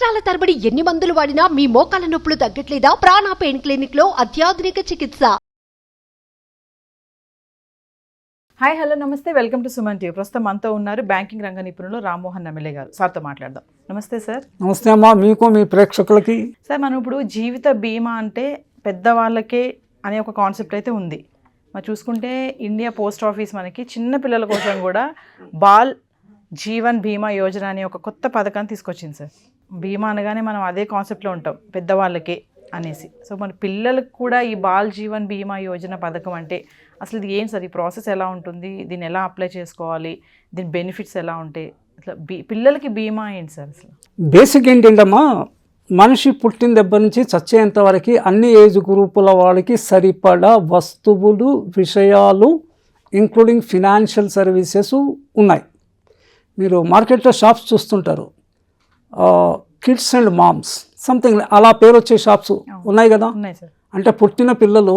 సంవత్సరాల తరబడి ఎన్ని మందులు వాడినా మీ మోకాల నొప్పులు తగ్గట్లేదా? ప్రాణ పెయిన్ క్లినిక్ లో అత్యాధునిక చికిత్స. హాయ్ హలో నమస్తే, వెల్కమ్ టు సుమన్ టీవీ. ప్రస్తుతం మనతో ఉన్నారు బ్యాంకింగ్ రంగ నిపుణులు రామ్మోహన్ నమిలే గారు. సార్తో మాట్లాడదాం. నమస్తే సార్. నమస్తే అమ్మా, మీకు మీ ప్రేక్షకులకి. సార్, మనం ఇప్పుడు జీవిత బీమా అంటే పెద్దవాళ్ళకే అనే ఒక కాన్సెప్ట్ అయితే ఉంది. మరి చూసుకుంటే ఇండియా పోస్ట్ ఆఫీస్ మనకి చిన్న పిల్లల కోసం కూడా బాల్ జీవన్ బీమా యోజన అనే ఒక కొత్త పథకాన్ని తీసుకొచ్చింది సార్. బీమా అనగానే మనం అదే కాన్సెప్ట్లో ఉంటాం, పెద్దవాళ్ళకే అనేసి. సో మన పిల్లలకు కూడా ఈ బాల్ జీవన్ బీమా యోజన పథకం అంటే అసలు ఇది ఏం సార్? ఈ ప్రాసెస్ ఎలా ఉంటుంది? దీన్ని ఎలా అప్లై చేసుకోవాలి? దీని బెనిఫిట్స్ ఎలా ఉంటాయి? అసలు పిల్లలకి బీమా ఏంటి సార్? అసలు బేసిక్ ఏంటంటమ్మా, మనిషి పుట్టిన దగ్గర నుంచి చచ్చేంత వరకు అన్ని ఏజ్ గ్రూపుల వాళ్ళకి సరిపడా వస్తువులు, విషయాలు ఇంక్లూడింగ్ ఫినాన్షియల్ సర్వీసెస్ ఉన్నాయి. మీరు మార్కెట్లో షాప్స్ చూస్తుంటారు, కిడ్స్ అండ్ మామ్స్ సంథింగ్ అలా పేరు వచ్చే షాప్స్ ఉన్నాయి కదా. అంటే పుట్టిన పిల్లలు,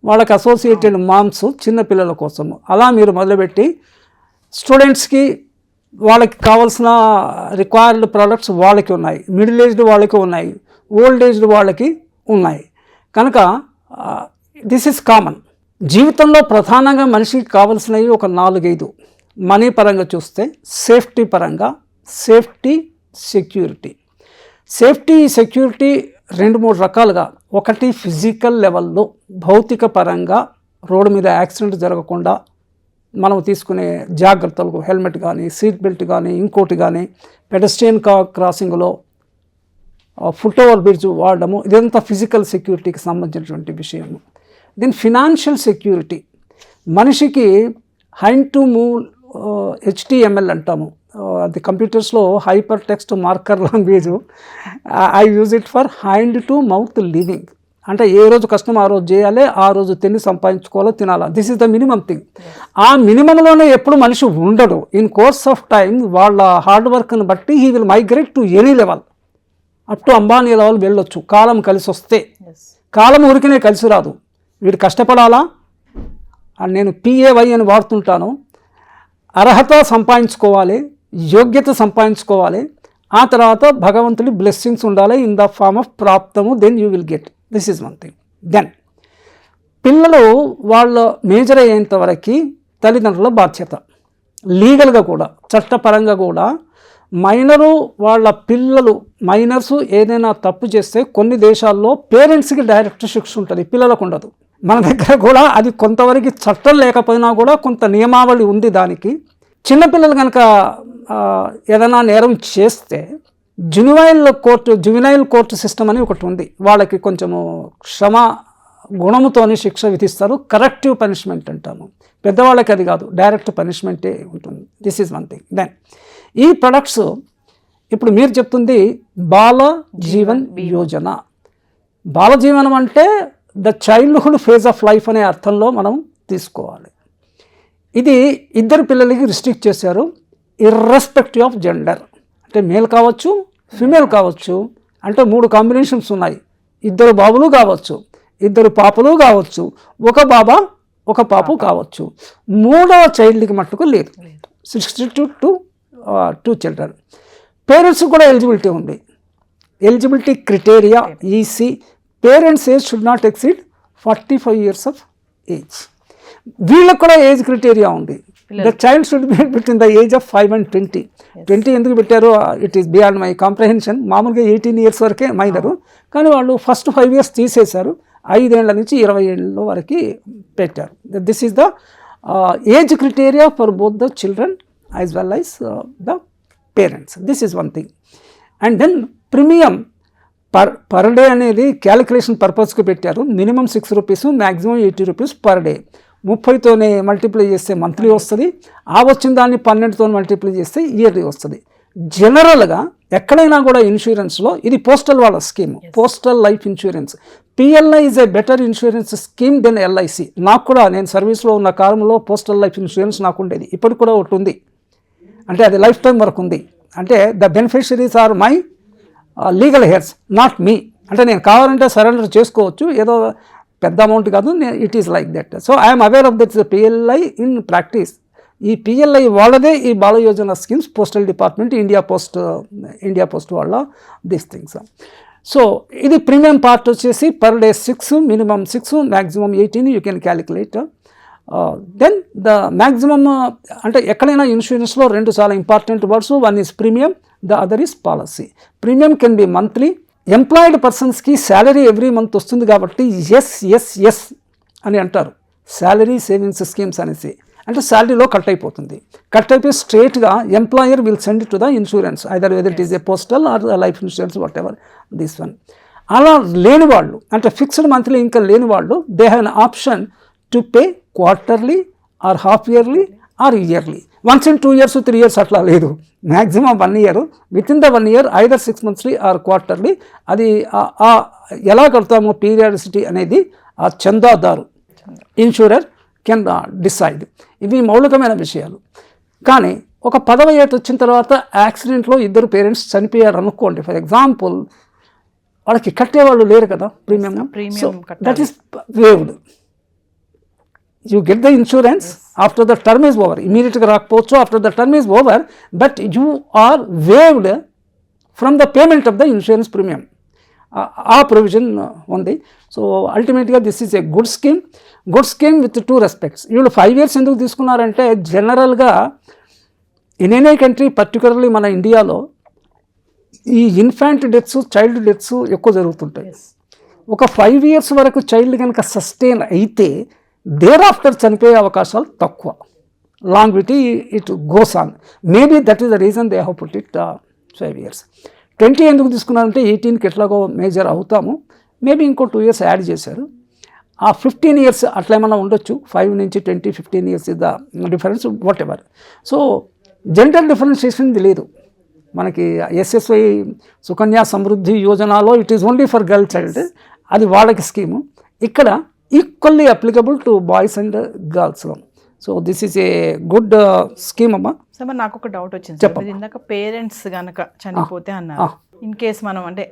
వాళ్ళకి అసోసియేటెడ్ మామ్స్ చిన్న పిల్లల కోసము. అలా మీరు మొదలుపెట్టి స్టూడెంట్స్కి వాళ్ళకి కావాల్సిన రిక్వైర్డ్ ప్రోడక్ట్స్ వాళ్ళకి ఉన్నాయి, మిడిల్ ఏజ్డ్ వాళ్ళకి ఉన్నాయి, ఓల్డ్ ఏజ్డ్ వాళ్ళకి ఉన్నాయి. కనుక దిస్ ఈజ్ కామన్. జీవితంలో ప్రధానంగా మనిషికి కావాల్సినవి ఒక 4-5. మనీ పరంగా చూస్తే సేఫ్టీ పరంగా, సేఫ్టీ, సెక్యూరిటీ. సేఫ్టీ, సెక్యూరిటీ 2-3 రకాలుగా. ఒకటి ఫిజికల్ లెవెల్లో, భౌతిక పరంగా రోడ్డు మీద యాక్సిడెంట్ జరగకుండా మనం తీసుకునే జాగ్రత్తలు, హెల్మెట్ కానీ, సీట్ బెల్ట్ కానీ, ఇంకోటి కానీ, పెడస్ట్రియన్ క్రాసింగ్లో ఫుట్ ఓవర్ బ్రిడ్జ్ వాడడము, ఇదంతా ఫిజికల్ సెక్యూరిటీకి సంబంధించినటువంటి విషయము. Then financial security. మనిషికి హ్యాండ్ టు మూవ్, HTML అంటాము, అది కంప్యూటర్స్లో hyper text marker language. I use it for hand to mouth living. అంటే ఏ రోజు కష్టం ఆ రోజు చేయాలి, ఆ రోజు తిని సంపాదించుకోవాలో, తినాలా. This is the minimum thing. ఆ మినిమంలోనే ఎప్పుడు మనిషి ఉండడు. ఇన్ కోర్స్ ఆఫ్ టైం వాళ్ళ హార్డ్ వర్క్ని బట్టి he will migrate to any level, up to Ambani level వెళ్ళొచ్చు, కాలం కలిసి వస్తే. కాలం ఊరికనే కలిసి రాదు, వీడు కష్టపడాలా. అండ్ నేను PAY అని వాడుతుంటాను. అర్హత సంపాదించుకోవాలి, యోగ్యత సంపాదించుకోవాలి, ఆ తర్వాత భగవంతుడి బ్లెస్సింగ్స్ ఉండాలి ఇన్ ద ఫార్మ్ ఆఫ్ ప్రాప్తము. Then you will get. This is one thing. Then పిల్లలు వాళ్ళ మేజర్ అయ్యేంత వరకు తల్లిదండ్రుల బాధ్యత. లీగల్గా కూడా, చట్టపరంగా కూడా మైనరు వాళ్ళ పిల్లలు, మైనర్స్ ఏదైనా తప్పు చేస్తే కొన్ని దేశాల్లో పేరెంట్స్కి డైరెక్ట్ శిక్ష ఉంటుంది, పిల్లలకు ఉండదు. మన దగ్గర కూడా అది కొంతవరకు చట్టం లేకపోయినా కూడా కొంత నియమావళి ఉంది దానికి. చిన్నపిల్లలు కనుక ఏదైనా నేరం చేస్తే జువెనైల్ కోర్టు సిస్టమ్ అని ఒకటి ఉంది. వాళ్ళకి కొంచెము క్షమా గుణముతోని శిక్ష విధిస్తారు, కరెక్టివ్ పనిష్మెంట్ అంటాము. పెద్దవాళ్ళకి అది కాదు, డైరెక్ట్ పనిష్మెంటే ఉంటుంది. This is one thing. Then ఈ ప్రొడక్ట్స్ ఇప్పుడు మీరు చెప్తుంది బాల జీవన్ యోజన. బాలజీవనం అంటే the childhood phase of life అనే అర్థంలో మనం తీసుకోవాలి. ఇది ఇద్దరు పిల్లలకి రిస్ట్రిక్ట్ చేశారు, ఇర్రెస్పెక్టివ్ ఆఫ్ జెండర్. అంటే మేల్ కావచ్చు, ఫిమేల్ కావచ్చు. అంటే 3 కాంబినేషన్స్ ఉన్నాయి. 2 బాబులు కావచ్చు, 2 పాపలు కావచ్చు, ఒక బాబా ఒక పాపు కావచ్చు. 3వ చైల్డ్కి మట్టుకు లేదు. 62 to 2 చిల్డ్రన్. పేరెంట్స్ కూడా ఎలిజిబిలిటీ ఉంది. Eligibility criteria EC, parents age should not exceed 45 years of age. వీళ్ళకు కూడా ఏజ్ క్రిటేరియా ఉంది. The child should be between the age of 5 and 20. 20 ఎందుకు పెట్టారో it is beyond my comprehension. మామూలుగా 18 years వరకే minor, కానీ వాళ్ళు ఫస్ట్ 5 years తీసేశారు. 5 ఏళ్ల నుంచి 20 ఏళ్ళ వరకు పెట్టారు. This is the age criteria for both the children as well as the parents. This is one thing. And then premium per day అనేది క్యాలిక్యులేషన్ పర్పస్కి పెట్టారు. Minimum 6 rupees, maximum 80 rupees per day. 30తోనే మల్టిప్లై చేస్తే monthly వస్తుంది, ఆ వచ్చిన దాన్ని 12తో multiply చేస్తే ఇయర్లీ వస్తుంది. జనరల్గా ఎక్కడైనా కూడా ఇన్సూరెన్స్లో ఇది పోస్టల్ వాళ్ళ scheme, postal life insurance. PLI is a better insurance scheme than LIC. నాకు కూడా, నేను సర్వీస్లో ఉన్న కాలంలో పోస్టల్ లైఫ్ ఇన్సూరెన్స్ నాకు ఉండేది, ఇప్పటికి కూడా ఒకటి ఉంది. అంటే అది లైఫ్ టైం వరకు ఉంది. అంటే the beneficiaries are my legal heirs, not me. అంటే నేను కావాలంటే సరెండర్ చేసుకోవచ్చు, ఏదో పెద్ద అమౌంట్ కాదు, it is like that. So I'm aware of that PLI in practice. ఈ పిఎల్ఐ వాళ్ళదే ఈ Bala Yojana schemes, postal department, India post వాళ్ళ దీస్ థింగ్స్. సో ఇది ప్రీమియం పార్ట్ వచ్చేసి per day 6, minimum 6, maximum 18 you can calculate. Then the maximum అంటే ఎక్కడైనా ఇన్సూరెన్స్లో 2 చాలా important words, one is premium, the other is policy. Premium can be monthly. Employed పర్సన్స్కి salary every month వస్తుంది కాబట్టి yes అని అంటారు, శాలరీ సేవింగ్స్ స్కీమ్స్ అనేసి. అంటే శాలరీలో కట్ అయిపోతుంది. కట్ అయిపోయి స్ట్రేట్గా employer will send it to the insurance, either whether it is a postal or life insurance, whatever this one. అలా లేని వాళ్ళు, అంటే ఫిక్స్డ్ మంత్లీ ఇన్కమ్ లేని వాళ్ళు, they have an option to pay quarterly or half yearly or yearly. Once in 2 years 3 years అట్లా లేదు, maximum 1 year. Within the 1 year either 6 monthly or quarterly. అది ఎలా కడతామో పీరియాడిసిటీ అనేది ఆ చందాదారు, ఇన్సూరర్ కెన్ డిసైడ్. ఇవి మౌలికమైన విషయాలు. కానీ ఒక 10వ ఏట వచ్చిన తర్వాత యాక్సిడెంట్లో 2 పేరెంట్స్ చనిపోయారు అనుకోండి, ఫర్ ఎగ్జాంపుల్, వాళ్ళకి కట్టేవాళ్ళు లేరు కదా premium. So that is waived. You get the insurance after the term is over. ఇమీడియట్గా రాకపోవచ్చు, after the term is over, but you are waived from the payment of the insurance premium. ఆ provision ఉంది. So అల్టిమేట్గా this is a good scheme with 2 respects. వీళ్ళు 5 years ఎందుకు తీసుకున్నారంటే, జనరల్గా in any country, particularly మన ఇండియాలో ఈ ఇన్ఫాంట్ డెత్స్, చైల్డ్ డెత్స్ ఎక్కువ జరుగుతుంటాయి. ఒక 5 years వరకు చైల్డ్ కనుక సస్టైన్ అయితే దేర్ ఆఫ్టర్ చనిపోయే అవకాశాలు తక్కువ. Longevity it goes on. Maybe that is the reason they have put it 5 years. 20 ఎందుకు తీసుకున్నారంటే 18కి ఎట్లాగో మేజర్ అవుతాము, మేబీ ఇంకో 2 years యాడ్ చేశారు. ఆ 15 years అట్లా ఏమన్నా ఉండొచ్చు. 5 నుంచి 20, 15 years is the difference, whatever. So gender differentiation లేదు మనకి. ఎస్ఎస్వై సుకన్య సమృద్ధి యోజనలో it is only for girl child, అది వాళ్ళకి స్కీము. ఇక్కడ equally applicable to boys and గర్ల్స్లో. So this is a good scheme అమ్మా. సార్ మరి నాకు ఒక డౌట్ వచ్చింది సార్, మీరు ఇందాక పేరెంట్స్ కనుక చనిపోతే అన్నారు. ఇన్ కేస్ మనం అంటే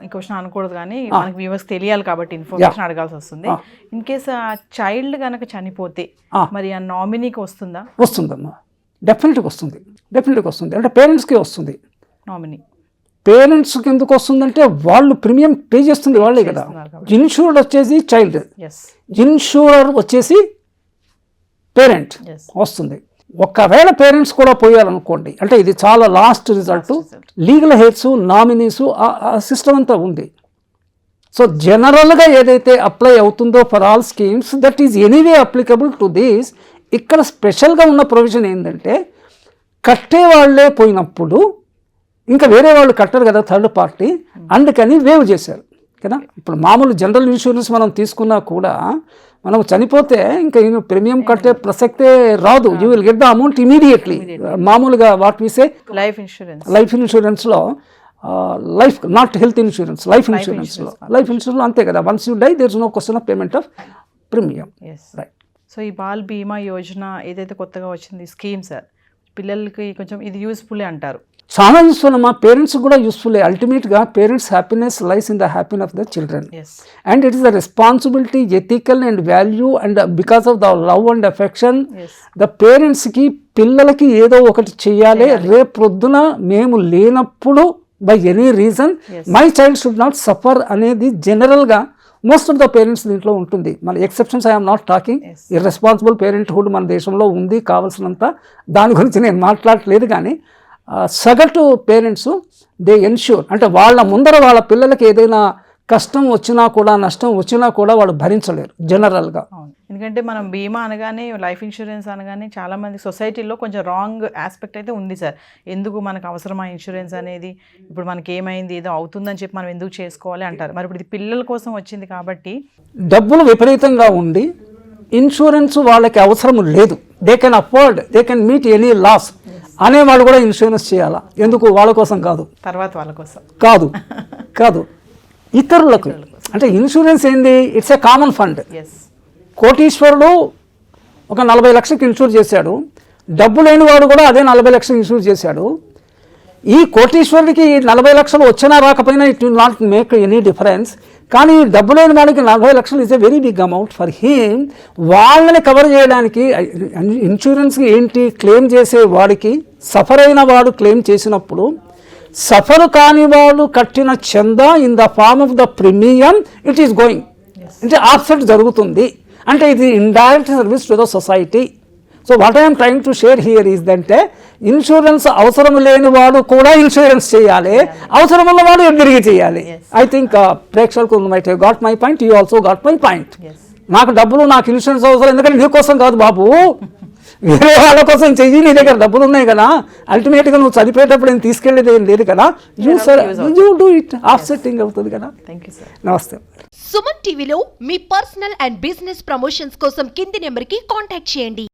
ఈ క్వశ్చన్ అనకూడదు కానీ మనకి వ్యూవర్స్ తెలియాలి కాబట్టి ఇన్ఫర్మేషన్ అడగాల్సి వస్తుంది. ఇన్ కేస్ ఆ చైల్డ్ కనుక చనిపోతే మరి ఆ నామినీకి వస్తుందా? వస్తుందమ్మా, డెఫినెట్గా వస్తుంది. అంటే పేరెంట్స్కి వస్తుంది. నామినీ పేరెంట్స్కి ఎందుకు వస్తుందంటే వాళ్ళు ప్రీమియం పే చేస్తుంది వాళ్ళే కదా. ఇన్సూర్డ్ వచ్చేసి చైల్డ్, ఇన్సూరర్ వచ్చేసి పేరెంట్ వస్తుంది. ఒకవేళ పేరెంట్స్ కూడా పోయారనుకోండి, అంటే ఇది చాలా last result, legal heads, nominees, ఆ సిస్టమ్ అంతా ఉంది. సో జనరల్గా ఏదైతే అప్లై అవుతుందో for all schemes, that is anyway applicable to this. ఇక్కడ స్పెషల్గా ఉన్న ప్రొవిజన్ ఏంటంటే, కట్టే వాళ్ళే పోయినప్పుడు ఇంకా వేరే వాళ్ళు కట్టరు కదా థర్డ్ పార్టీ, అందుకని వేవ్ చేశారు కదా. ఇప్పుడు మామూలు జనరల్ ఇన్సూరెన్స్ మనం తీసుకున్నా కూడా మనం చనిపోతే ఇంకా ప్రీమియం కట్టే ప్రసక్తే రాదు. You will get the amount immediately. మామూలుగా వాట్ వి సే లైఫ్ ఇన్సూరెన్స్లో life, not health insurance, life ఇన్సూరెన్స్లో అంతే కదా. Once you die there is no question of payment of premium, right. So ఈ బాల్ బీమా యోజన ఏదైతే కొత్తగా వచ్చింది స్కీమ్ సార్, పిల్లలకి కొంచెం ఇది యూస్ఫుల్ అంటారు. చాలా యూస్ఫుల్ అమ్మా, పేరెంట్స్ కూడా యూస్ఫుల్. అల్టిమేట్గా parents happiness lies in the happiness of the children, and it is the responsibility, ethical and value, and because of the love and affection the పేరెంట్స్కి పిల్లలకి ఏదో ఒకటి చెయ్యాలి. రేపు పొద్దున మేము లేనప్పుడు by any reason my child should not suffer అనేది జనరల్గా మోస్ట్ ఆఫ్ ద పేరెంట్స్ దీంట్లో ఉంటుంది. మన exceptions I'm not talking. Irresponsible parenthood మన దేశంలో ఉంది కావాల్సినంత, దాని గురించి నేను మాట్లాడట్లేదు. కానీ సగటు పేరెంట్స్ దే ఎన్ష్యూర్, అంటే వాళ్ళ ముందర వాళ్ళ పిల్లలకి ఏదైనా కష్టం వచ్చినా కూడా, నష్టం వచ్చినా కూడా వాళ్ళు భరించలేరు జనరల్గా. ఎందుకంటే మనం బీమా అనగానే, లైఫ్ ఇన్సూరెన్స్ అనగానే చాలామంది సొసైటీలో కొంచెం రాంగ్ ఆస్పెక్ట్ అయితే ఉంది సార్. ఎందుకు మనకు అవసరమా ఇన్సూరెన్స్ అనేది, ఇప్పుడు మనకి ఏమైంది, ఏదో అవుతుందని చెప్పి మనం ఎందుకు చేసుకోవాలి అంటారు. మరి ఇప్పుడు ఇది పిల్లల కోసం వచ్చింది కాబట్టి డబ్బులు విపరీతంగా ఉండి ఇన్సూరెన్స్ వాళ్ళకి అవసరం లేదు, they can afford, they can meet any loss అనేవాళ్ళు కూడా ఇన్సూరెన్స్ చేయాలా. ఎందుకు? వాళ్ళ కోసం కాదు, తర్వాత వాళ్ళ కోసం కాదు ఇతరులకు. అంటే ఇన్సూరెన్స్ ఏంది? It's a common fund. కోటీశ్వరుడు ఒక 40 లక్షలకి ఇన్సూర్ చేశాడు, డబ్బు లేని వాడు కూడా అదే 40 లక్షలు ఇన్సూర్ చేశాడు. ఈ కోటీశ్వరుడికి 40 లక్షలు వచ్చినా రాకపోయినా it will not make any difference. కానీ డబ్బు లేని వాడికి 40 లక్షలు is a very big amount for him. వాళ్ళని కవర్ చేయడానికి ఇన్సూరెన్స్ ఏంటి క్లెయిమ్ చేసే వాడికి, సఫర్ అయిన వాడు క్లెయిమ్ చేసినప్పుడు సఫర్ కాని వాడు కట్టిన చందా in the form of the premium it is going, అంటే ఆఫ్సెట్ జరుగుతుంది. అంటే ఇది indirect service to the society. So what I'm trying to share here is దంటే ఇన్సూరెన్స్ అవసరం లేని వాడు కూడా ఇన్సూరెన్స్ చేయాలి, అవసరం ఉన్న వాడు తిరిగి చేయాలి. ఐ థింక్ ప్రేక్షకులు might have got my point, you also got my point. నాకు డబ్బులు, నాకు ఇన్సూరెన్స్ అవసరం, ఎందుకంటే నీ కోసం కాదు బాబు, వేరే వాళ్ళ కోసం చెయ్యి, నీ దగ్గర డబ్బులు ఉన్నాయి కదా, అల్టిమేట్గా నువ్వు చనిపోయేటప్పుడు నేను తీసుకెళ్ళేది ఏం లేదు కదా, you do it, of setting అవుతుంది కదా. Thank you sir. నమస్తే. సుమన్ టీవీలో మీ పర్సనల్ అండ్ బిజినెస్ ప్రమోషన్స్ కోసం కింది నెంబర్కి కాంటాక్ట్ చేయండి.